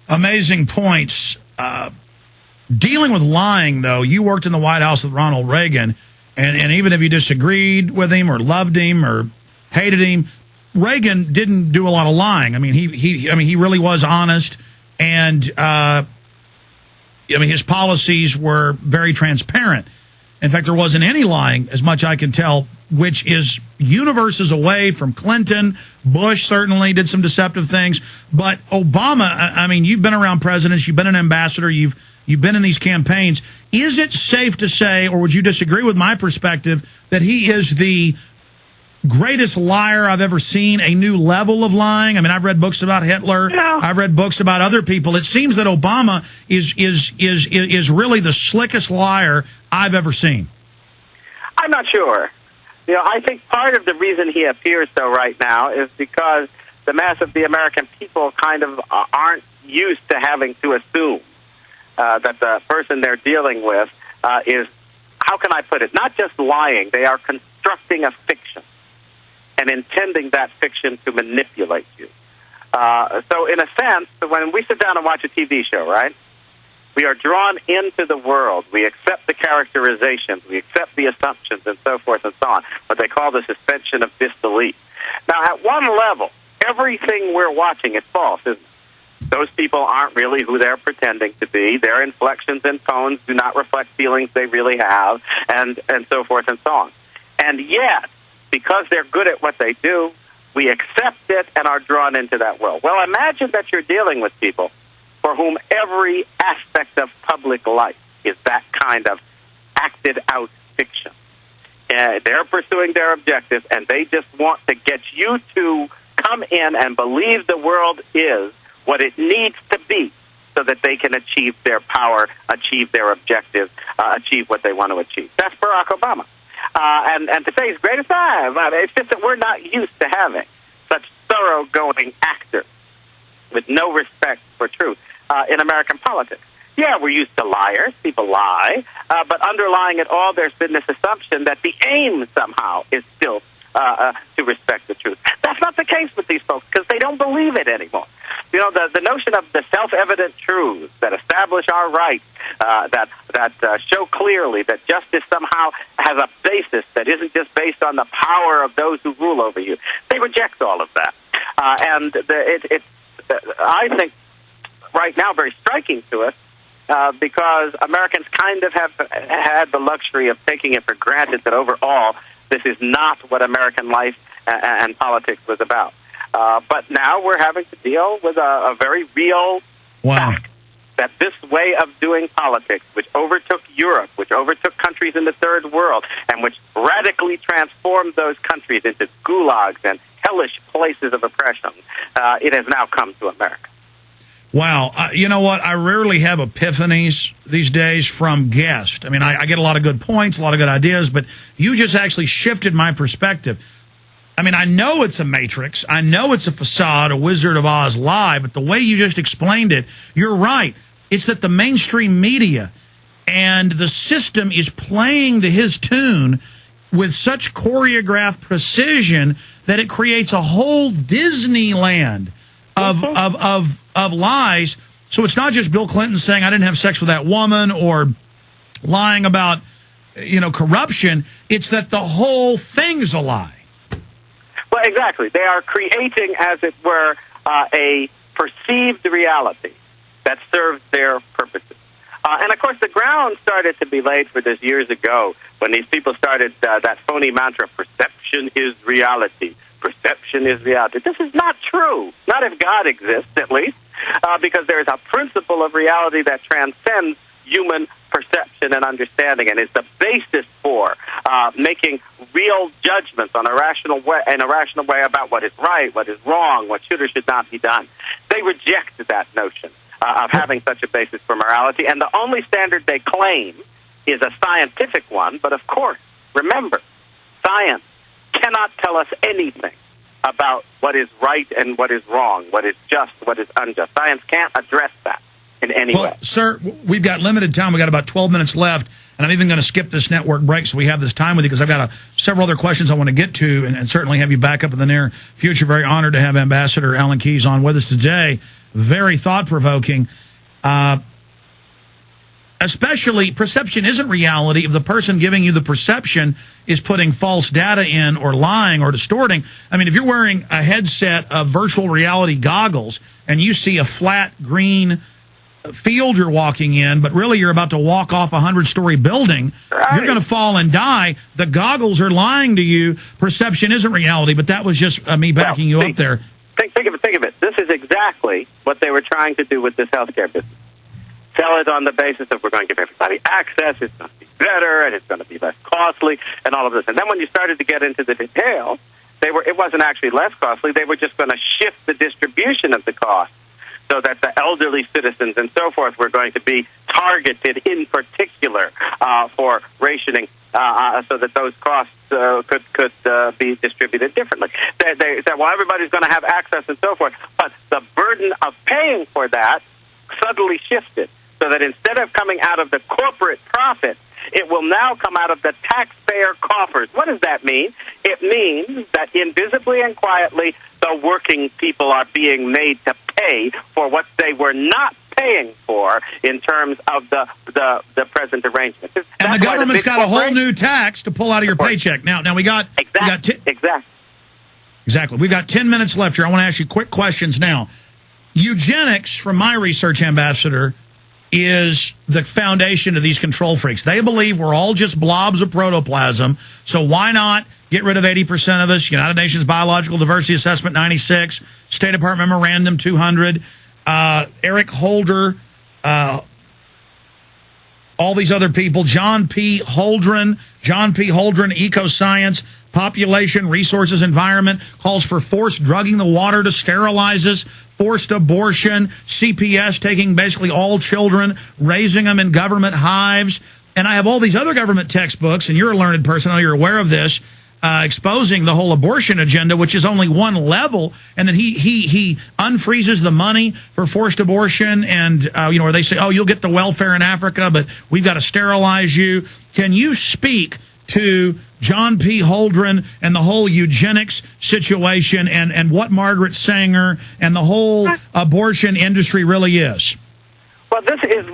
Amazing points. Dealing with lying, though, you worked in the White House with Ronald Reagan, and even if you disagreed with him or loved him or hated him, Reagan didn't do a lot of lying. I mean, he really was honest, and his policies were very transparent. In fact, there wasn't any lying, as much I can tell, which is universes away from Clinton. Bush certainly did some deceptive things, but Obama, I mean, you've been around presidents, you've been an ambassador, you've been in these campaigns. Is it safe to say, or would you disagree with my perspective, that he is the greatest liar I've ever seen, a new level of lying? I mean, I've read books about Hitler. No. I've read books about other people. It seems that Obama is really the slickest liar I've ever seen. I'm not sure. I think part of the reason he appears so right now is because the mass of the American people kind of aren't used to having to assume that the person they're dealing with is, how can I put it, not just lying. They are constructing a fiction and intending that fiction to manipulate you. So in a sense, when we sit down and watch a TV show, right, we are drawn into the world. We accept the characterizations. We accept the assumptions and so forth and so on, what they call the suspension of disbelief. Now, at one level, everything we're watching is false, isn't it? Those people aren't really who they're pretending to be. Their inflections and tones do not reflect feelings they really have, and so forth and so on. And yet, because they're good at what they do, we accept it and are drawn into that world. Well, imagine that you're dealing with people for whom every aspect of public life is that kind of acted-out fiction. They're pursuing their objectives, and they just want to get you to come in and believe the world is what it needs to be so that they can achieve their power, achieve their objectives, achieve what they want to achieve. That's Barack Obama. And to say he's great as it's just that we're not used to having such thoroughgoing actors with no respect for truth in American politics. Yeah, we're used to liars. People lie. But underlying it all, there's been this assumption that the aim somehow is still to respect the truth. That's not the case with these folks because they don't believe it anymore. The notion of the self-evident truths that establish our rights, that show clearly that justice somehow has a basis that isn't just based on the power of those who rule over you. They reject all of that. It's I think, right now very striking to us because Americans kind of have had the luxury of taking it for granted that overall this is not what American life and politics was about. But now we're having to deal with a very real fact that this way of doing politics, which overtook Europe, which overtook countries in the third world, and which radically transformed those countries into gulags and hellish places of oppression, it has now come to America. Wow. You know what? I rarely have epiphanies these days from guests. I mean, I get a lot of good points, a lot of good ideas, but you just actually shifted my perspective. I mean, I know it's a matrix. I know it's a facade, a Wizard of Oz lie, but the way you just explained it, you're right. It's that the mainstream media and the system is playing to his tune with such choreographed precision that it creates a whole Disneyland of lies. So it's not just Bill Clinton saying I didn't have sex with that woman or lying about, corruption. It's that the whole thing's a lie. Well, exactly. They are creating, as it were, a perceived reality that serves their purposes. And, of course, the ground started to be laid for this years ago when these people started that phony mantra, perception is reality. Perception is reality. This is not true. Not if God exists, at least, because there is a principle of reality that transcends human perception and understanding and is the basis for making real judgments on a rational way about what is right, what is wrong, what should or should not be done. They reject that notion of having such a basis for morality, and the only standard they claim is a scientific one. But of course, remember, science cannot tell us anything about what is right and what is wrong, what is just, what is unjust. Science can't address that in any way. Sir, we've got limited time. We've got about 12 minutes left, and I'm even going to skip this network break so we have this time with you because I've got several other questions I want to get to and certainly have you back up in the near future. Very honored to have Ambassador Alan Keyes on with us today. very thought-provoking. Especially, perception isn't reality if the person giving you the perception is putting false data in or lying or distorting. I mean, if you're wearing a headset of virtual reality goggles and you see a flat green field you're walking in, but really you're about to walk off a 100-story building, right, you're going to fall and die. The goggles are lying to you. Perception isn't reality, but that was just me backing you up there. Think of it. This is exactly what they were trying to do with this healthcare business. Sell it on the basis of we're going to give everybody access, it's going to be better, and it's going to be less costly, and all of this. And then when you started to get into the detail, it wasn't actually less costly. They were just going to shift the distribution of the cost so that the elderly citizens and so forth were going to be targeted in particular for rationing so that those costs could be distributed differently. They said, well, everybody's going to have access and so forth, but the burden of paying for that suddenly shifted. So that instead of coming out of the corporate profit, it will now come out of the taxpayer coffers. What does that mean? It means that invisibly and quietly, the working people are being made to pay for what they were not paying for in terms of the present arrangement. And the government's got a whole new tax to pull out of your paycheck. Now we got exactly. We've got 10 minutes left here. I want to ask you quick questions now. Eugenics, from my research, Ambassador, is the foundation of these control freaks. They believe we're all just blobs of protoplasm, so why not get rid of 80% of us? United Nations Biological Diversity Assessment 96, State Department Memorandum 200, Eric Holder, all these other people, John P. Holdren, Ecoscience, Population, Resources, Environment, calls for forced drugging the water to sterilize us, forced abortion, CPS taking basically all children, raising them in government hives. And I have all these other government textbooks, and you're a learned person, I know you're aware of this, exposing the whole abortion agenda, which is only one level, and then he unfreezes the money for forced abortion, and where they say, oh, you'll get the welfare in Africa, but we've got to sterilize you. Can you speak to John P. Holdren and the whole eugenics situation and what Margaret Sanger and the whole abortion industry really is? Well, this is